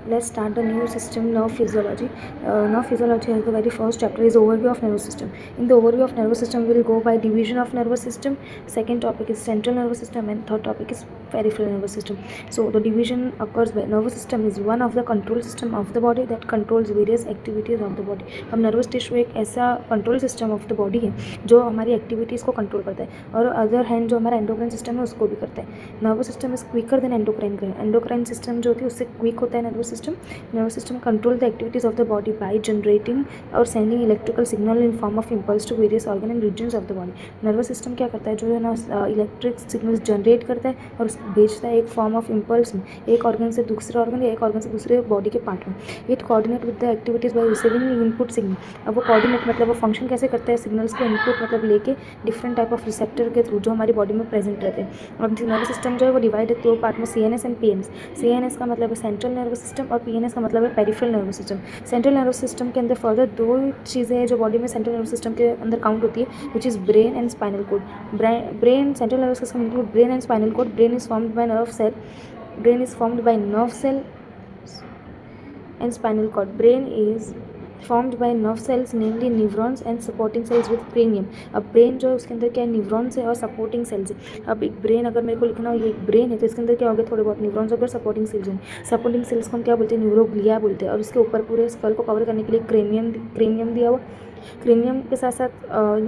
Let's start the new system, nerve physiology. Nerve physiology has the very first chapter is overview of nervous system. In the overview of nervous system, we will go by division of nervous system. Second topic is central nervous system, and third topic is peripheral nervous system. So the division occurs by nervous system is one of the control system of the body that controls various activities of the body. अब nervous tissue एक ऐसा control system of the body है जो हमारी activities को control करता है, और अदर हैंड जो हमारा endocrine system है उसको भी करता है. Nervous system is quicker than endocrine. Endocrine system जो होती है उससे quick होता है nervous system. Nervous system control the activities of the body by generating or sending electrical signal in form of impulse to various organ and regions of the body. Nervous system क्या करता है, जो है ना electric signals generate करता है और उसको भेजता है एक फॉर्म ऑफ इम्पल्स में, एक ऑर्गन से दूसरे ऑर्गन या एक ऑर्गन से दूसरे बॉडी के पार्ट में. It coordinate with the activities by receiving input signal. अब वो कोऑर्डिनेट मतलब वो फंक्शन कैसे करता है, सिग्नल्स के इनपुट मतलब लेके डिफरेंट टाइप ऑफ रिसेप्टर के थ्रू जो हमारी बॉडी में प्रेजेंट रहते हैं. अब नर्वस सिस्टम जो है वो डिवाइड है दो पार्ट में, CNS एंड PNS. CNS का मतलब है सेंट्रल नर्वस सिस्टम और PNS का मतलब है peripheral nervous system. Central nervous system के अंदर फर्दर दो चीज़ें हैं जो बॉडी में सेंट्रल नर्वस सिस्टम के अंदर काउंट होती है, which is brain and spinal cord. Brain central nervous system include brain and spinal cord. Brain is formed by nerve cell. Brain is formed by nerve cell and spinal cord. Brain is formed by nerve cells, namely neurons and supporting cells with cranium. अब brain जो है उसके अंदर क्या है, neurons है और supporting sales है. अब एक ब्रेन अगर मेरे को लिखना हो ये एक ब्रेन है तो इसके अंदर क्या हो गया, थोड़े बहुत न्यूरॉन्स अगर सपोर्टिंग सेल्स हैं. सपोर्टिंग सेल्स को हम क्या बोलते हैं, न्यूरोग्लिया बोलते हैं. और उसके ऊपर पूरे स्कल को कवर करने के लिए क्रेनियम दिया हुआ. क्रेनियम के साथ साथ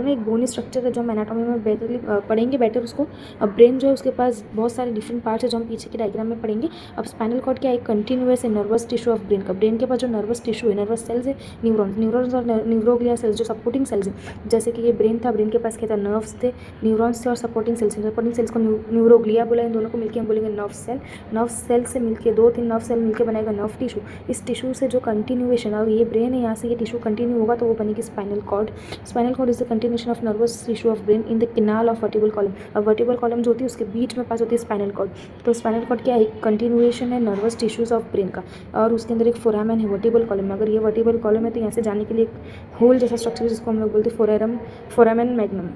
एक बोनी स्ट्रक्चर है जो हम एनाटॉमी में बेटरली पढ़ेंगे बेटर उसको. अब ब्रेन जो है उसके पास बहुत सारे डिफरेंट पार्ट्स है जो हम पीछे के डायग्राम में पढ़ेंगे. अब स्पाइनल कॉर्ड क्या एक कंटिन्यूअस है नर्वस टिश्यू ऑफ ब्रेन का. ब्रेन के पास जो नर्वस टिश्यू है, नर्वस सेल्स है, न्यूरॉन्स और न्यूरोग्लिया सेल्स जो सपोर्टिंग सेल्स है. जैसे कि ये ब्रेन था, ब्रेन के पास क्या था, नर्व्स थे, न्यूरॉन्स थे और सपोर्टिंग सेल्स. सपोर्टिंग सेल्स को न्यूरोग्लिया बोला. इन दोनों को मिलकर हम बोलेंगे नर्व सेल. नर्व सेल से मिलकर 2-3 नर्व सेल मिलकर बनाएगा नर्व टिश्यू. इस टिश्यू से जो कंटिन्यूएशन, अब ये ब्रेन है यहाँ से ये टिश्यू कंटिन्यू होगा तो वो बनेगी spinal cord. Spinal cord is the continuation of nervous tissue of brain in the canal of vertebral column. अब वर्टिब्रल कॉलम जो होती है उसके बीच में पास होती है स्पाइनल कॉर्ड. तो स्पाइनल कॉर्ड क्या है, एक कंटिन्यूएशन है नर्वस टिश्यूज ऑफ ब्रेन का, और उसके अंदर एक फोरामेन है वर्टिब्रल कॉलम में. अगर ये वर्टिब्रल कॉलम है तो यहाँ से जाने के लिए एक होल जैसा स्ट्रक्चर जिसको हम लोग बोलते हैं फोरामेन मैग्नम.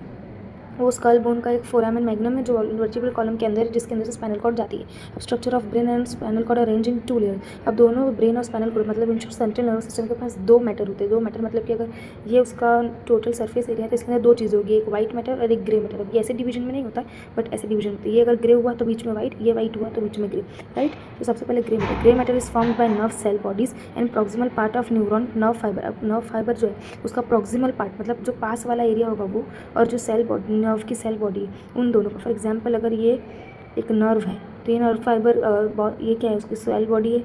वो स्कल बोन का एक फोरामेन मैग्नम है जो वर्टिब्रल कॉलम के अंदर है, जिसके अंदर से स्पाइनल कॉर्ड जाती है. अब structure of brain and spinal cord arrange in 2 layer. अब दोनों ब्रेन और स्पाइनल कॉर्ड मतलब इन सेंट्रल नर्वस सिस्टम के पास 2 मैटर होते हैं. 2 मैटर मतलब कि अगर ये उसका टोटल सरफेस एरिया है तो इसके अंदर 2 चीज़ें होगी, एक वाइट मैटर और एक ग्रे मैटर. अब ये ऐसे डिवीजन में नहीं होता बट ऐसे डिवीजन होती है. ये अगर ग्रे हुआ तो बीच में वाइट, ये वाइट हुआ तो बीच में ग्रे, राइट. तो सबसे पहले grey matter is formed by nerve cell bodies and proximal part of neuron nerve fibre. अब नर्व फाइबर जो है उसका प्रोक्सिमल पार्ट मतलब जो पास वाला एरिया होगा वो, और जो सेल बॉडी नर्व की सेल बॉडी उन दोनों का. फॉर एग्जांपल अगर ये एक नर्व है तो ये नर्व फाइबर ये क्या है, उसकी सेल बॉडी है,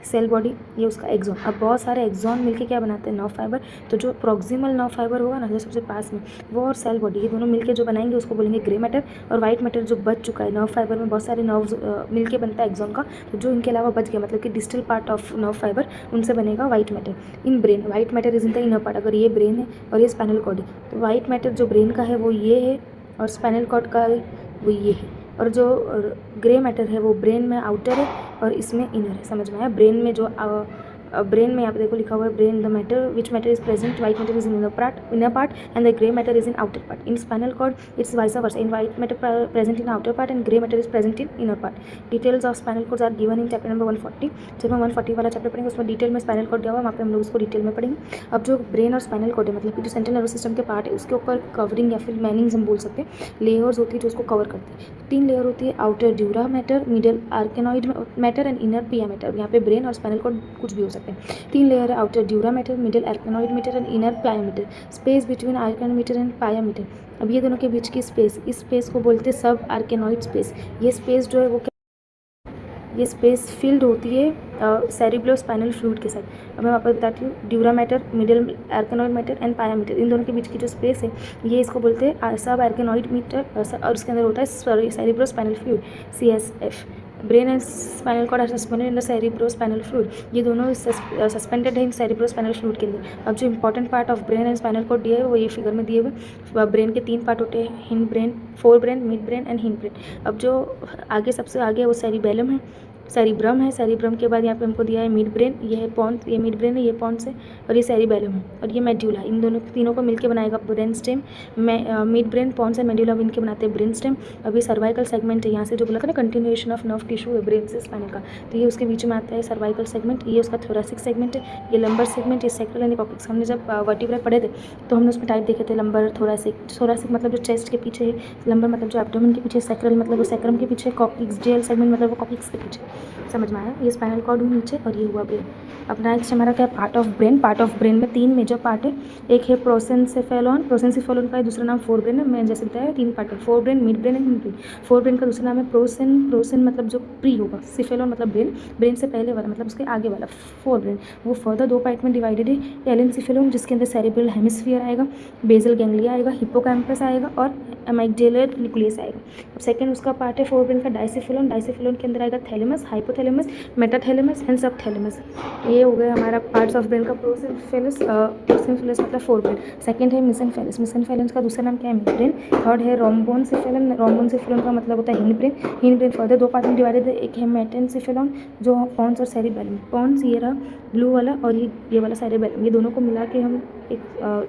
सेल बॉडी, ये उसका एक्सॉन. अब बहुत सारे एक्सॉन मिलके क्या बनाते हैं, नर्व फाइबर. तो जो प्रोक्सिमल नर्व फाइबर होगा ना जो सबसे पास में, वो और सेल बॉडी ये दोनों मिलके जो बनाएंगे उसको बोलेंगे ग्रे मैटर. और वाइट मैटर जो बच चुका है, नर्व फाइबर में बहुत सारे नर्व्स मिलके बनता है एक्सॉन का, तो जो इनके अलावा बच गया मतलब कि distal part of nerve fibre, उनसे बनेगा white matter. In brain white matter is in the inner part. अगर ये ब्रेन है और ये स्पाइनल कॉर्ड है तो वाइट मैटर जो ब्रेन का है वो ये है और स्पाइनल कॉर्ड का वो ये है. और जो ग्रे मैटर है वो ब्रेन में आउटर है और इसमें इनर है. समझ में आया. ब्रेन में जो ब्रेन में यहाँ पे देखो लिखा हुआ है brain the matter which matter is present, white matter is in inner part and the grey matter is in outer part. In spinal cord it's vice versa. In white matter present in outer part and grey matter is present in inner part. Details of spinal cords are given in chapter number 140. जब हम 140 वाला chapter पढ़ेंगे उसमें detail में spinal cord दिया हुआ, वहाँ पे हम लोग उसको डिटेल में पढ़ेंगे. अब जो ब्रेन और स्पाइनल कॉर्ड है मतलब कि जो सेंट्रल नर्वस सिस्टम के पार्ट है उसके ऊपर कवरिंग या फिर मैनिंग्स हम बोल सकते हैं, लेयर्स होती है जो उसको कवर करती है. 3 लेयर होती है, outer dura mater, middle arachnoid mater and inner pia mater. यहाँ पे ब्रेन और स्पाइनल कॉर्ड कुछ भी हो सकते हैं. 3 लेयर है, outer dura mater, middle arachnoid mater and inner pia mater. Space between arachnoid mater and pia mater. अब ये दोनों के बीच की स्पेस, इस स्पेस को बोलते हैं सब आर्केनॉइड स्पेस. ये स्पेस जो है वो ये स्पेस फिल्ड होती है सेरिब्रो स्पाइनल फ्लूइड के साथ. अब मैं आपको बताती हूँ. Dura mater, middle arachnoid mater and pia mater, इन दोनों के बीच की जो स्पेस है ये इसको बोलते हैं सब आर्केनॉइड मैटर, और उसके अंदर होता है cerebro spinal fluid CSF. Brain and spinal cord are suspended in the cerebro spinal fluid. ये दोनों सस्पेंडेड है इन सेरिब्रो स्पाइनल फ्लूइड के अंदर. अब जो important part of brain and spinal cord दिए है वो ये फिगर में दिए हुए. ब्रेन के 3 पार्ट होते हैं, hind brain, forebrain, mid brain and hind brain. अब जो आगे सबसे आगे है वो सेरिबेलम है. सेरिब्रम है, सेरिब्रम के बाद यहाँ पे हमको दिया है मिड ब्रेन, ये है पॉन्स, ये मिड ब्रेन है, ये पॉन्स है, और ये सेरिबेलम है, और ये मेड्यूला। इन दोनों तीनों को मिलकर बनाएगा brain stem. Mid brain, pons and medulla मिलकर बनाते हैं ब्रेन स्टेम। अभी सर्वाइकल सेगमेंट है, यहाँ से जो बोला था ना कंटिन्यूएशन ऑफ नर्व टिश्यू है ब्रेन से स्पाइनल का, तो ये उसके बीच में आता है सर्वाइकल सेगमेंट। ये उसका थोरेसिक सेगमेंट है, ये लंबर सेगमेंट, ये सेक्रल एंड कॉक्सिक्स। हमने जब वर्टिब्रा पढ़े थे तो हमने उसमें टाइप देखे थे, लंबर, थोरेसिक। थोरेसिक मतलब जो चेस्ट के पीछे है, लंबर मतलब जो एब्डोमेन के पीछे, सेक्रल मतलब वो सेक्रम के पीछे, कॉक्सिक्स जेल सेगमेंट मतलब वो कॉक्सिक्स के पीछे। समझ में आया? ये स्पाइनल कॉर्ड हुई नीचे और ये हुआ ब्रेन। अब नेक्स्ट हमारा क्या, part of brain. Part of brain में 3 मेजर पार्ट है। एक है प्रोसेंसेफेलॉन, प्रोसेंसेफेलॉन का दूसरा नाम फोर ब्रेन है। मैं जैसे बताया 3 पार्ट है, fore brain, mid brain and hind brain. Fore brain का दूसरा नाम है प्रोसेन, प्रोसेन मतलब जो प्री होगा, सिफेलॉन मतलब ब्रेन, ब्रेन से पहले वाला मतलब उसके आगे वाला फोर ब्रेन। वो फर्दर 2 पार्ट में डिवाइडेड है, एलेनसिफेलॉन जिसके अंदर सेरेब्रल हेमिस्फीयर आएगा, बेसल गैंग्लिया आएगा, हिप्पोकैम्पस आएगा और एमाइगडालर न्यूक्लियस आएगा। अब सेकंड उसका पार्ट है फोर ब्रेन का डाइसिफेलॉन, डाइसिफेलॉन के अंदर आएगा thalamus, hypothalamus, metathalamus and subthalamus. ये हो गया हमारा पार्ट्स ऑफ ब्रेन का प्रोसेंफेलस, प्रोसेंफेलस मतलब फोर ब्रेन। सेकंड है मेसेनफेलस, मेसेनफेलस का दूसरा नाम क्या है, मिड ब्रेन। थर्ड है रोम्बोनसेफेलम, रोम्बोनसेफेलम का मतलब होता है hind brain. Hind brain further 2 part में डिवाइडेड है, एक है मेटेनसेफेलॉन जो पॉन्स और सेरिबेलम। पॉन्स ये रहा ब्लू वाला और ये वाला सेरिबेलम, ये दोनों को मिला के हम एक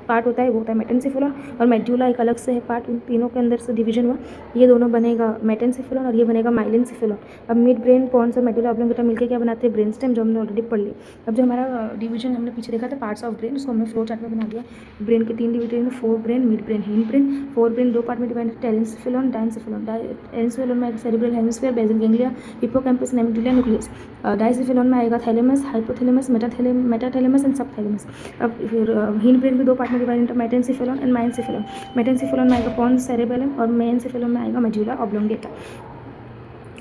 पार्ट होता है, वो होता है मेटेनसेफेलॉन। और मेड्यूला एक अलग से है पार्ट, उन तीनों के अंदर से डिवीजन हुआ, ये दोनों बनेगा मेटेनसेफेलॉन और ये बनेगा माइलिनसेफेलॉन। अब मिड ब्रेन, पॉन्स और मेड्यूला ऑब्लोंगेटा मिलकर क्या बनाते हैं, ब्रेन स्टेम, जो हमने ऑलरेडी पढ़ लिया। अब जो हमारा डिवीजन हमने पीछे देखा था पार्ट्स ऑफ ब्रेन, उसको हमने फ्लो चार्ट में बना दिया। ब्रेन के 3 division, forebrain, midbrain, hindbrain. Forebrain 2 part में डिवाइडेड, एलेनसेफेलॉन, डाइसेफेलॉन। एलेनसेफेलॉन में cerebral hemisphere, basal ganglia, hippocampus, medulla nucleus. Diencephalon में आएगा thalamus, hypothalamus, metathalamus and subthalamus. अब फिर हिंड ब्रेन भी 2 पार्ट में divide into metencephalon and myelencephalon. Metencephalon में आएगा पॉन्स, सेरेबेलम और मेनसेफेलॉन में आएगा मेडुला ऑब्लोंगेटा।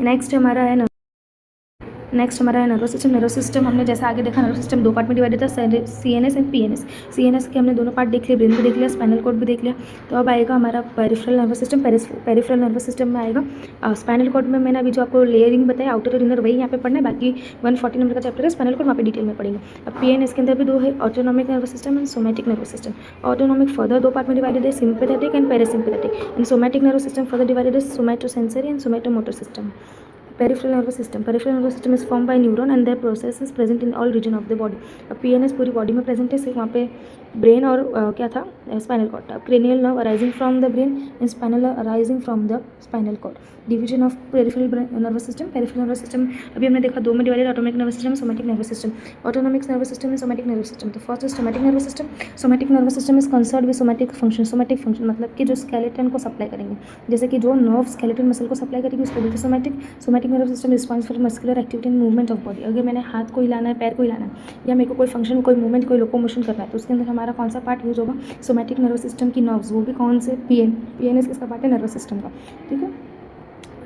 नेक्स्ट हमारा है नर्वस सिस्टम। नर्वस सिस्टम हमने जैसे आगे देखा, नर्वस सिस्टम 2 पार्ट में डिवाइडेड था, CNS एंड PNS। CNS के हमने दोनों पार्ट देख लिए, ब्रेन भी देख लिया, स्पाइनल कॉर्ड भी देख लिया। तो अब आएगा हमारा peripheral nervous system. Peripheral nervous system में आएगा स्पाइनल कॉर्ड में मैंने अभी जो आपको लेयरिंग बताया, आउटर और इनर, वही यहाँ पे पढ़ना है। बाकी 140 नंबर का चैप्टर है स्पाइनल कॉर्ड, वहाँ पे डिटेल में पढ़ेंगे। अब PNS के अंदर भी 2 है, autonomic nervous system and somatic nervous system. Autonomic further 2 part में डिवाइडेड है, sympathetic and parasympathetic. And somatic nervous system further divided है, somatosensory and somatomotor system. Peripheral nervous system. Peripheral nervous system is formed by neuron and their processes present in all region of the body. अब PNS पूरी body में present है, सिर्फ वहाँ पे brain और क्या था, स्पाइनल कॉर्ड था। Cranial nerve arising from the brain and spinal arising from the spinal cord. Division of peripheral nervous system. Peripheral nervous system अभी हमने देखा 2 में divided, autonomic nervous system, somatic nervous system. Autonomic nervous system and somatic nervous system. तो first is somatic nervous system. Somatic nervous system is concerned with somatic function. Somatic function मतलब कि जो skeleton को supply करेंगे, जैसे कि जो nerve skeleton muscle को सप्लाई करेगी उसको बोलते हैं somatic. Somatic nervous system response for muscular activity and movement of body. अगर मैंने हाथ को हिलाना है, पैर को हिलाना है, या मेरे को कोई फंक्शन, कोई मूवमेंट, कोई लोकोमोशन करना है, तो उसके अंदर हमारा कौन सा पार्ट यूज होगा, सोमैटिक नर्वस सिस्टम की नर्व्स। वो भी कौन से, PNS किसका पार्ट है, नर्वस सिस्टम का। ठीक है,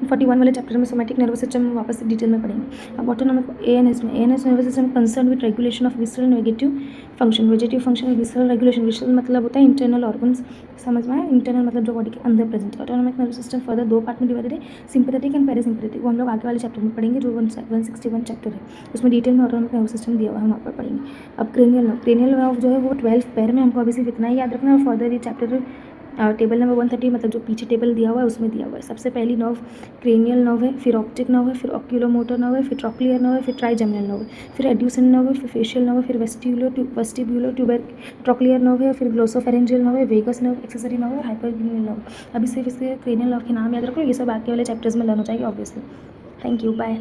41 वाले चैप्टर में सोमैटिक नर्वस सिस्टम वापस से डिटेल में पढ़ेंगे। अब ऑटोनॉमिक ANS में, ANS nervous system concern with regulation of visceral negative function. Vegetative function और विसरल रेगुलेशन। विसरल मतलब होता है इंटरनल ऑर्गन्स, समझ में आया, इंटरनल मतलब जो बॉडी के अंदर प्रेजेंट है। Autonomic nervous system further 2 part में डिवाइडेड है, सिंपैथेटिक एंड पैरासिम्पैथेटिक। वो हम लोग आगे वाले चैप्टर में पढ़ेंगे, जो 161 चैप्टर है, उसमें डिटेल में ऑटोनॉमिक नर्वस सिस्टम दिया हुआ है, हम वहाँ पर पढ़ेंगे। अब क्रेनियल नर्व जो है वो 12 पैर में, हमको अभी सिर्फ इतना ही याद रखना है। और फर्दर ये चैप्टर टेबल नंबर 130 मतलब जो पीछे टेबल दिया हुआ है उसमें दिया हुआ है। सबसे पहली नर्व क्रेनियल नर्व है, फिर ऑप्टिक नर्व है, फिर ऑक्यूलोमोटर नर्व है, फिर ट्रॉक्लियर नर्व है, फिर ट्राइजेमिनल नर्व है, फिर एड्यूसेंट नर्व है, फिर फेशियल नर्व है, फिर वेस्टिब्यूलर ट्यूबर ट्रॉक्लियर नर्व है, फिर ग्लोसोफेरेंजियल नर्व है, वेगस नर्व, एक्सेसरी नर्व है, हाइपरक्रिनियल नर्व। अभी सिर्फ इसके क्रेनियल नर्व के नाम याद रखो, ये सब आगे वाले चैप्टर्स में लर्न हो जाएगी ऑब्वियसली। Thank you, bye.